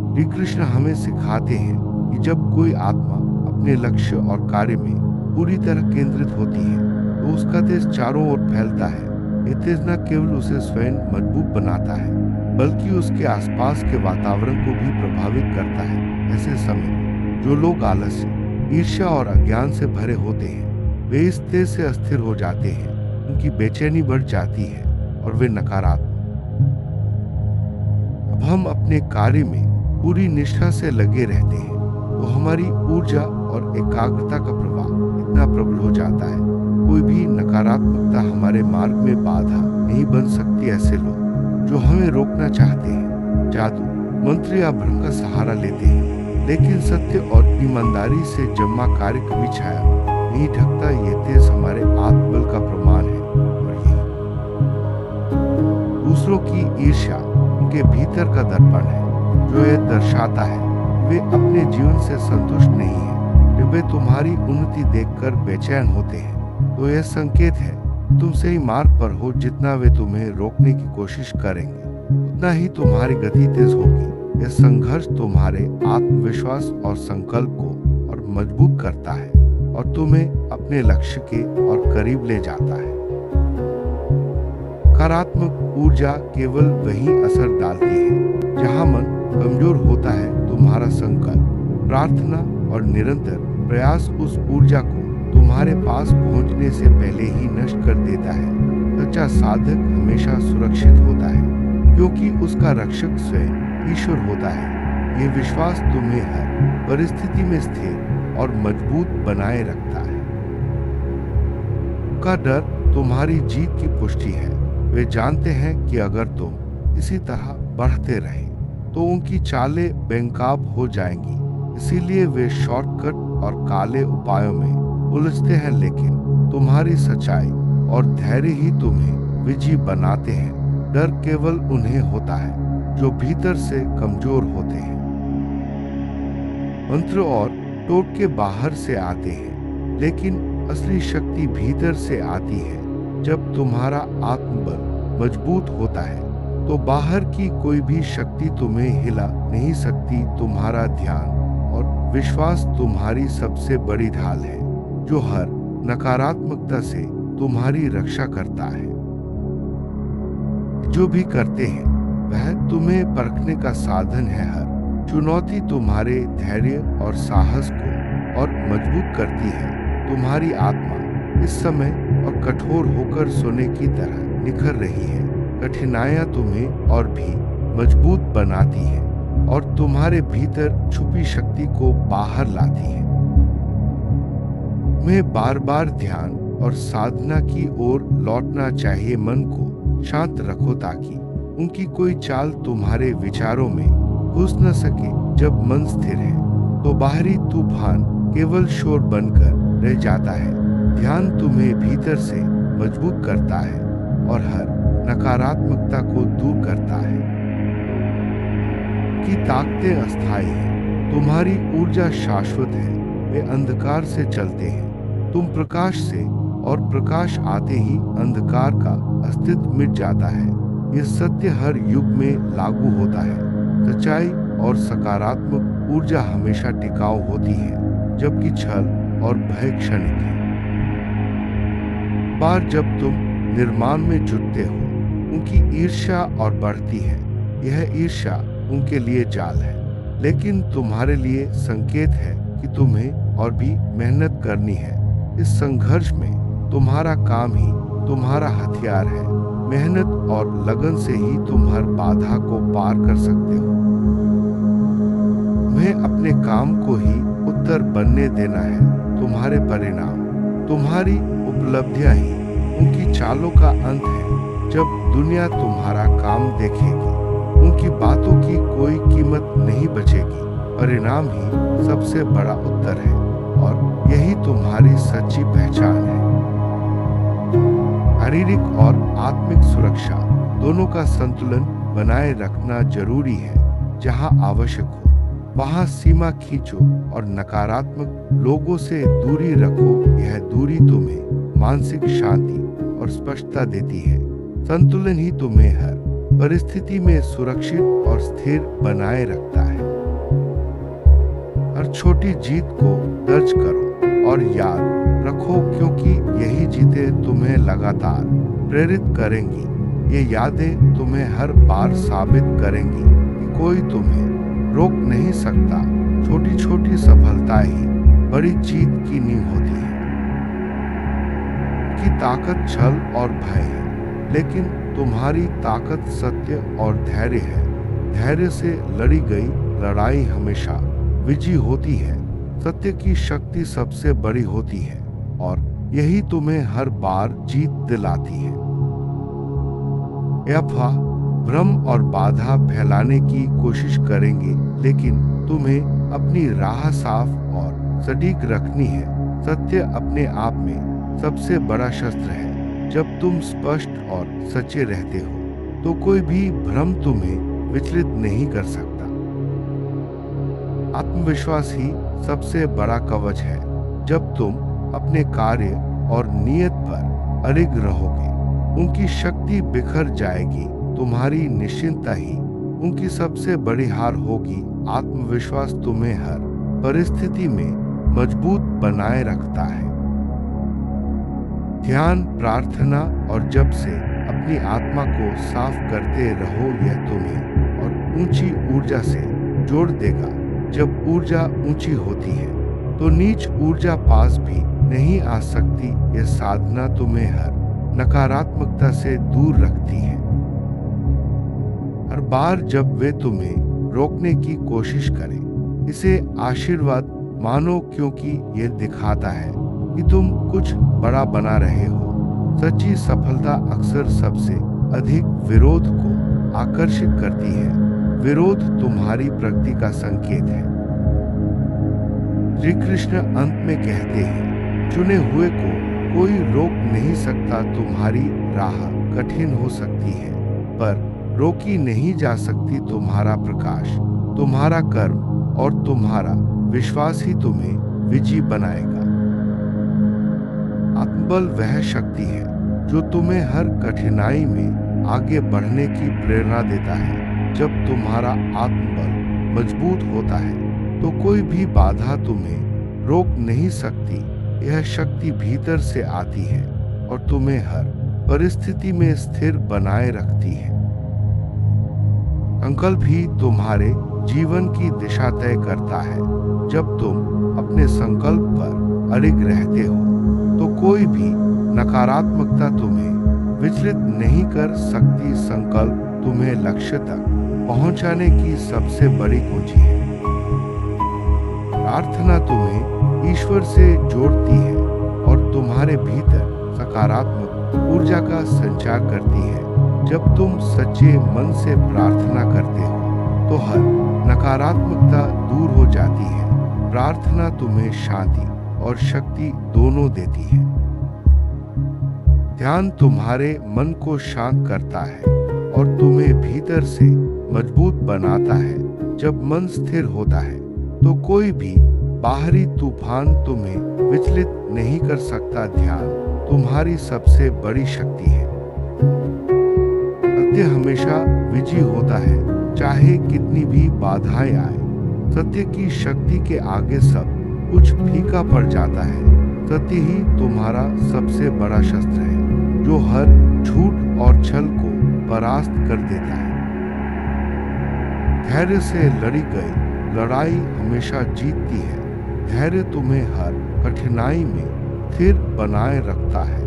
श्री कृष्ण हमें सिखाते हैं कि जब कोई आत्मा अपने लक्ष्य और कार्य में पूरी तरह केंद्रित होती है तो उसका तेज चारों ओर फैलता है। ये तेज न केवल उसे स्वयं मजबूत बनाता है बल्कि उसके आसपास के वातावरण को भी प्रभावित करता है। ऐसे समय में जो लोग आलस्य, ईर्ष्या और अज्ञान से भरे होते हैं वे इस तेज से अस्थिर हो जाते हैं, उनकी बेचैनी बढ़ जाती है और वे नकारात्मक। अब हम अपने कार्य में पूरी निष्ठा से लगे रहते हैं तो हमारी ऊर्जा और एकाग्रता का प्रभाव इतना प्रबल हो जाता है कोई भी नकारात्मकता हमारे मार्ग में बाधा नहीं बन सकती। ऐसे लोग जो हमें रोकना चाहते हैं जादू, मंत्र या भ्रम का सहारा लेते हैं, लेकिन सत्य और ईमानदारी से जमा कार्य कभी छाया नहीं ढकता। ये तेज हमारे आत्मबल का प्रमाण है और यही दूसरों की ईर्ष्या उनके भीतर का दर्पण है जो यह दर्शाता है वे अपने जीवन से संतुष्ट नहीं हैं। जब वे तुम्हारी उन्नति देखकर बेचैन होते हैं तो यह संकेत है तुम सही मार्ग पर हो। जितना वे तुम्हें रोकने की कोशिश करेंगे उतना ही तुम्हारी गति तेज होगी। यह संघर्ष तुम्हारे आत्मविश्वास और संकल्प को और मजबूत करता है और तुम्हें अपने लक्ष्य के और करीब ले जाता है। सकारात्मक ऊर्जा केवल वहीं असर डालती है जहां मन कमजोर होता है। तुम्हारा संकल्प, प्रार्थना और निरंतर प्रयास उस ऊर्जा को तुम्हारे पास पहुंचने से पहले ही नष्ट कर देता है। सच्चा साधक हमेशा सुरक्षित होता है क्योंकि उसका रक्षक स्वयं ईश्वर होता है। ये विश्वास तुम्हें हर परिस्थिति में स्थिर और मजबूत बनाए रखता है। का डर तुम्हारी जीत की पुष्टि है। वे जानते हैं कि अगर तुम इसी तरह बढ़ते रहे तो उनकी चालें बेनकाब हो जाएंगी। इसीलिए वे शॉर्टकट और काले उपायों में उलझते हैं, लेकिन तुम्हारी सच्चाई और धैर्य ही तुम्हें विजयी बनाते हैं। डर केवल उन्हें होता है जो भीतर से कमजोर होते हैं। मंत्र और टोटके बाहर से आते हैं, लेकिन असली शक्ति भीतर से आती है। जब तुम्हारा आत्मबल मजबूत होता है तो बाहर की कोई भी शक्ति तुम्हें हिला नहीं सकती। तुम्हारा ध्यान और विश्वास तुम्हारी सबसे बड़ी ढाल है जो हर नकारात्मकता से तुम्हारी रक्षा करता है। जो भी करते हैं वह तुम्हें परखने का साधन है। हर चुनौती तुम्हारे धैर्य और साहस को और मजबूत करती है। तुम्हारी आत्मा इस समय और कठोर होकर सोने की तरह निखर रही है। कठिनाइयां तुम्हें और भी मजबूत बनाती हैं और तुम्हारे भीतर छुपी शक्ति को बाहर लाती हैं। तुम्हें बार बार ध्यान और साधना की ओर लौटना चाहिए। मन को शांत रखो ताकि उनकी कोई चाल तुम्हारे विचारों में घुस न सके। जब मन स्थिर है तो बाहरी तूफान केवल शोर बनकर रह जाता है। ध्यान तुम्हें भीतर से मजबूत करता है और हर नकारात्मकता को दूर करता है। कि ताकतें अस्थायी हैं, तुम्हारी ऊर्जा शाश्वत है। वे अंधकार से चलते हैं, तुम प्रकाश से, और प्रकाश आते ही अंधकार का अस्तित्व मिट जाता है। यह सत्य हर युग में लागू होता है। सच्चाई और सकारात्मक ऊर्जा हमेशा टिकाऊ होती है, जबकि छल और भय क्षणिक है। बार जब तुम निर्माण में जुटते हो उनकी ईर्ष्या और बढ़ती है। यह ईर्ष्या उनके लिए जाल है, लेकिन तुम्हारे लिए संकेत है कि तुम्हें और भी मेहनत करनी है। इस संघर्ष में तुम्हारा काम ही तुम्हारा हथियार है। मेहनत और लगन से ही तुम हर बाधा को पार कर सकते हो। तुम्हें अपने काम को ही उत्तर बनने देना है। तुम्हारे परिणाम, तुम्हारी उपलब्धियां ही उनकी चालों का अंत है। जब दुनिया तुम्हारा काम देखेगी, उनकी बातों की कोई कीमत नहीं बचेगी। परिणाम ही सबसे बड़ा उत्तर है और यही तुम्हारी सच्ची पहचान है। शारीरिक और आत्मिक सुरक्षा दोनों का संतुलन बनाए रखना जरूरी है। जहां आवश्यक हो वहां सीमा खींचो और नकारात्मक लोगों से दूरी रखो। यह दूरी तुम्हें मानसिक शांति और स्पष्टता देती है। संतुलन ही तुम्हें हर परिस्थिति में सुरक्षित और स्थिर बनाए रखता है। हर छोटी जीत को दर्ज करो और याद रखो, क्योंकि यही जीतें तुम्हें लगातार प्रेरित करेंगी। ये यादें तुम्हें हर बार साबित करेंगी कि कोई तुम्हें रोक नहीं सकता। छोटी छोटी सफलता ही बड़ी जीत की नींव होती है। की ताकत छल और भय है, लेकिन तुम्हारी ताकत सत्य और धैर्य है। धैर्य से लड़ी गई लड़ाई हमेशा विजयी होती है। सत्य की शक्ति सबसे बड़ी होती है और यही तुम्हें हर बार जीत दिलाती है। अफवाह, भ्रम और बाधा फैलाने की कोशिश करेंगे, लेकिन तुम्हें अपनी राह साफ और सटीक रखनी है। सत्य अपने आप में सबसे बड़ा शस्त्र है। जब तुम स्पष्ट और सच्चे रहते हो तो कोई भी भ्रम तुम्हें विचलित नहीं कर सकता। आत्मविश्वास ही सबसे बड़ा कवच है। जब तुम अपने कार्य और नियत पर अडिग रहोगे, उनकी शक्ति बिखर जाएगी। तुम्हारी निश्चिंतता ही उनकी सबसे बड़ी हार होगी। आत्मविश्वास तुम्हें हर परिस्थिति में मजबूत बनाए रखता है। ध्यान, प्रार्थना और जप से अपनी आत्मा को साफ करते रहो। यह तुम्हें और ऊंची ऊर्जा से जोड़ देगा। जब ऊर्जा ऊंची होती है तो नीच ऊर्जा पास भी नहीं आ सकती। यह साधना तुम्हें हर नकारात्मकता से दूर रखती है। हर बार जब वे तुम्हें रोकने की कोशिश करें, इसे आशीर्वाद मानो, क्योंकि यह दिखाता है कि तुम कुछ बड़ा बना रहे हो। सच्ची सफलता अक्सर सबसे अधिक विरोध को आकर्षित करती है। विरोध तुम्हारी प्रगति का संकेत है। श्री कृष्ण अंत में कहते हैं, चुने हुए को कोई रोक नहीं सकता। तुम्हारी राह कठिन हो सकती है, पर रोकी नहीं जा सकती। तुम्हारा प्रकाश, तुम्हारा कर्म और तुम्हारा विश्वास ही तुम्हें विजयी बनाएगा। आत्मबल वह शक्ति है जो तुम्हें हर कठिनाई में आगे बढ़ने की प्रेरणा देता है। जब तुम्हारा आत्मबल मजबूत होता है तो कोई भी बाधा तुम्हें रोक नहीं सकती। यह शक्ति भीतर से आती है और तुम्हें हर परिस्थिति में स्थिर बनाए रखती है। संकल्प ही तुम्हारे जीवन की दिशा तय करता है। जब तुम अपने संकल्प पर अडिग रहते हो तो कोई भी नकारात्मकता तुम्हें विचलित नहीं कर सकती। संकल्प तुम्हें लक्ष्य तक पहुंचाने की सबसे बड़ी कुंजी है। प्रार्थना तुम्हें ईश्वर से जोड़ती है और तुम्हारे भीतर सकारात्मक ऊर्जा का संचार करती है। जब तुम सच्चे मन से प्रार्थना करते हो तो हर नकारात्मकता दूर हो जाती है। प्रार्थना तुम्हें शांति और शक्ति दोनों देती है। ध्यान तुम्हारे मन को शांत करता है और तुम्हें भीतर से मजबूत बनाता है। जब मन स्थिर होता है तो कोई भी बाहरी तूफान तुम्हें विचलित नहीं कर सकता। ध्यान तुम्हारी सबसे बड़ी शक्ति है। सत्य हमेशा विजयी होता है, चाहे कितनी भी बाधाएं आए। सत्य की शक्ति के आगे सब कुछ फीका पड़ जाता है। सत्य ही तुम्हारा सबसे बड़ा शस्त्र है, जो हर झूठ और छल को परास्त कर देता है। धैर्य से लड़ी गई लड़ाई हमेशा जीतती है। धैर्य तुम्हें हर कठिनाई में स्थिर बनाए रखता है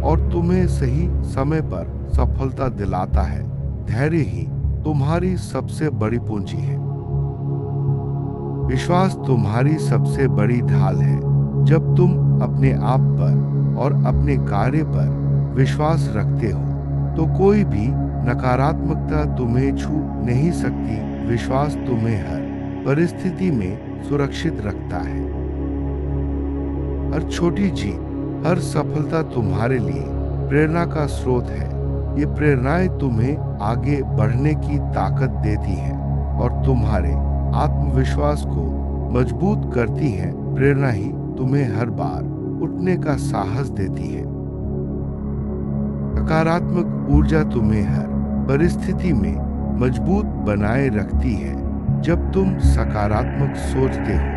और तुम्हें सही समय पर सफलता दिलाता है। धैर्य ही तुम्हारी सबसे बड़ी पूंजी है। विश्वास तुम्हारी सबसे बड़ी ढाल है। जब तुम अपने आप पर और अपने कार्य पर विश्वास रखते हो तो कोई भी नकारात्मकता तुम्हें छू नहीं सकती। विश्वास तुम्हें हर परिस्थिति में सुरक्षित रखता है। हर छोटी जीत, हर सफलता तुम्हारे लिए प्रेरणा का स्रोत है। ये प्रेरणाएं तुम्हें आगे बढ़ने की ताकत देती हैं और तुम्हारे आत्मविश्वास को मजबूत करती हैं। प्रेरणा ही तुम्हें हर बार उठने का साहस देती है। सकारात्मक ऊर्जा तुम्हें हर परिस्थिति में मजबूत बनाए रखती है। जब तुम सकारात्मक सोचते हो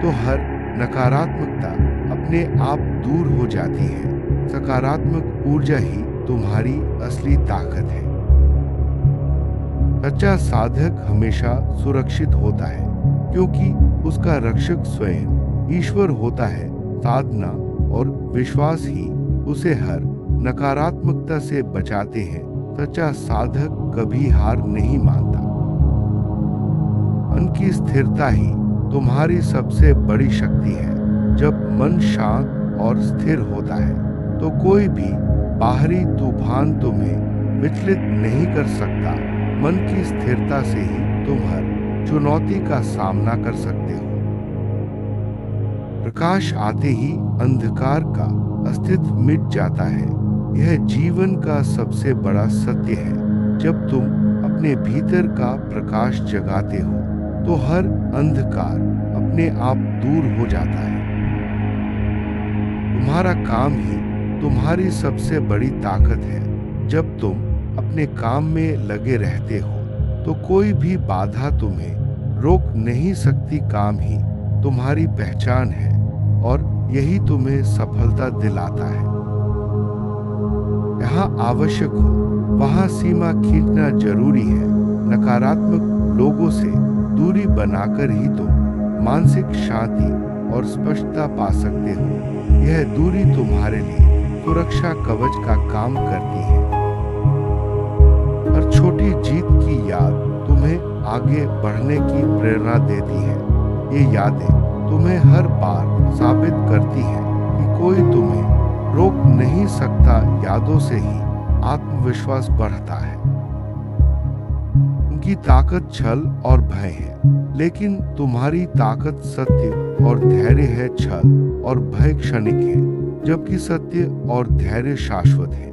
तो हर नकारात्मकता अपने आप दूर हो जाती है। सकारात्मक ऊर्जा ही तुम्हारी असली ताकत है। सच्चा साधक हमेशा सुरक्षित होता है क्योंकि उसका रक्षक स्वयं ईश्वर होता है। साधना और विश्वास ही उसे हर नकारात्मकता से बचाते हैं। सच्चा साधक कभी हार नहीं मानता। मन की स्थिरता ही तुम्हारी सबसे बड़ी शक्ति है। जब मन शांत और स्थिर होता है तो कोई भी बाहरी तूफान तुम्हें विचलित नहीं कर सकता। मन की स्थिरता से ही तुम हर चुनौती का सामना कर सकते हो। प्रकाश आते ही अंधकार का अस्तित्व मिट जाता है। यह जीवन का सबसे बड़ा सत्य है। जब तुम अपने भीतर का प्रकाश जगाते हो तो हर अंधकार अपने आप दूर हो जाता है। तुम्हारा काम ही तुम्हारी सबसे बड़ी ताकत है। जब तुम अपने काम में लगे रहते हो तो कोई भी बाधा तुम्हें रोक नहीं सकती। काम ही तुम्हारी पहचान है और यही तुम्हें सफलता दिलाता है। जहाँ आवश्यक हो वहाँ सीमा खींचना जरूरी है। नकारात्मक लोगों से दूरी बनाकर ही तुम मानसिक शांति और स्पष्टता पा सकते हो। यह दूरी तुम्हारे लिए सुरक्षा कवच का काम करती है। हर छोटी जीत की याद तुम्हें आगे बढ़ने की प्रेरणा देती है। ये यादें तुम्हें हर बार साबित करती हैं कि कोई तुम्हें रोक नहीं सकता। यादों से ही आत्मविश्वास बढ़ता है। उनकी ताकत छल और भय है, लेकिन तुम्हारी ताकत सत्य और धैर्य है। छल और भय क्षणिक है, जबकि सत्य और धैर्य शाश्वत है।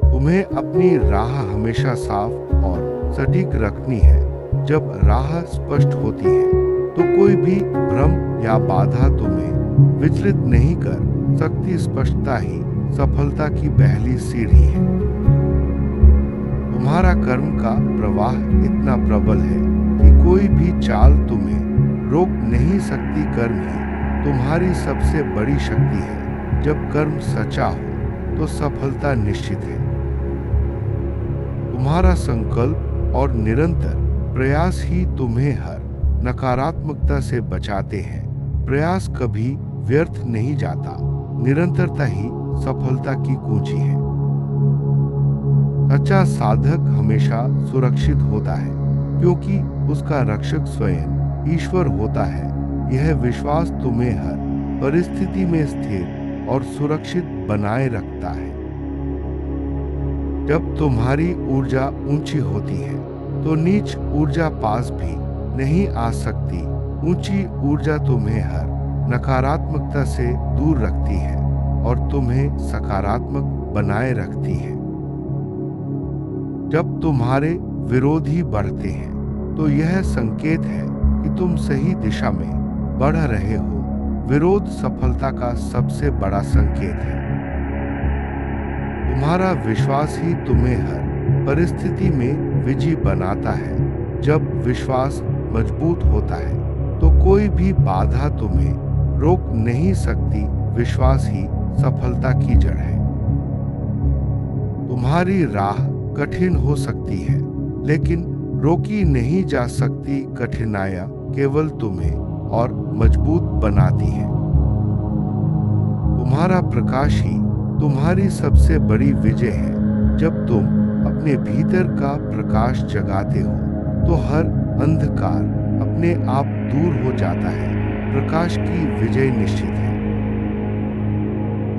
तुम्हें अपनी राह हमेशा साफ और सटीक रखनी है। जब राह स्पष्ट होती है तो कोई भी भ्रम या बाधा तुम्हें विचलित नहीं कर सकती। स्पष्टता ही सफलता की पहली सीढ़ी है। तुम्हारा कर्म का प्रवाह इतना प्रबल है कि कोई भी चाल तुम्हें रोक नहीं सकती। कर्म ही तुम्हारी सबसे बड़ी शक्ति है। जब कर्म सच्चा हो तो सफलता निश्चित है। तुम्हारा संकल्प और निरंतर प्रयास ही तुम्हें हर नकारात्मकता से बचाते हैं। प्रयास कभी व्यर्थ नहीं जाता। निरंतरता ही सफलता की कुंजी है। सच्चा साधक हमेशा सुरक्षित होता है क्योंकि उसका रक्षक स्वयं ईश्वर होता है। यह विश्वास तुम्हें हर परिस्थिति में स्थिर और सुरक्षित बनाए रखता है। जब तुम्हारी ऊर्जा ऊंची होती है तो नीच ऊर्जा पास भी नहीं आ सकती। ऊंची ऊर्जा तुम्हें हर नकारात्मकता से दूर रखती है और तुम्हें सकारात्मक बनाए रखती है। जब तुम्हारे विरोधी बढ़ते हैं तो यह संकेत है कि तुम सही दिशा में बढ़ रहे हो। विरोध सफलता का सबसे बड़ा संकेत है। तुम्हारा विश्वास ही तुम्हें हर परिस्थिति में विजयी बनाता है। जब विश्वास मजबूत होता है तो कोई भी बाधा तुम्हें रोक नहीं सकती। विश्वास ही सफलता की जड़ है। तुम्हारी राह कठिन हो सकती है, लेकिन रोकी नहीं जा सकती। कठिनाइयां केवल तुम्हें और मजबूत बनाती हैं। तुम्हारा प्रकाश ही तुम्हारी सबसे बड़ी विजय है। जब तुम अपने भीतर का प्रकाश जगाते हो तो हर अंधकार अपने आप दूर हो जाता है। प्रकाश की विजय निश्चित है।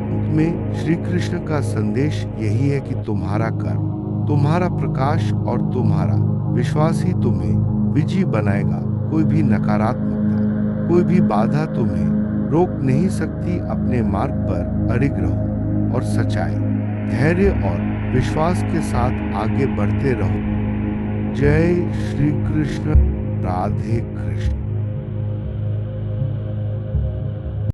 अंत में श्री कृष्ण का संदेश यही है कि तुम्हारा कर्म, तुम्हारा प्रकाश और तुम्हारा विश्वास ही तुम्हें विजयी बनाएगा। कोई भी नकारात्मकता, कोई भी बाधा तुम्हें रोक नहीं सकती। अपने मार्ग पर अडिग रहो और सच्चाई, धैर्य और विश्वास के साथ आगे बढ़ते रहो। जय श्री कृष्ण। राधे कृष्ण।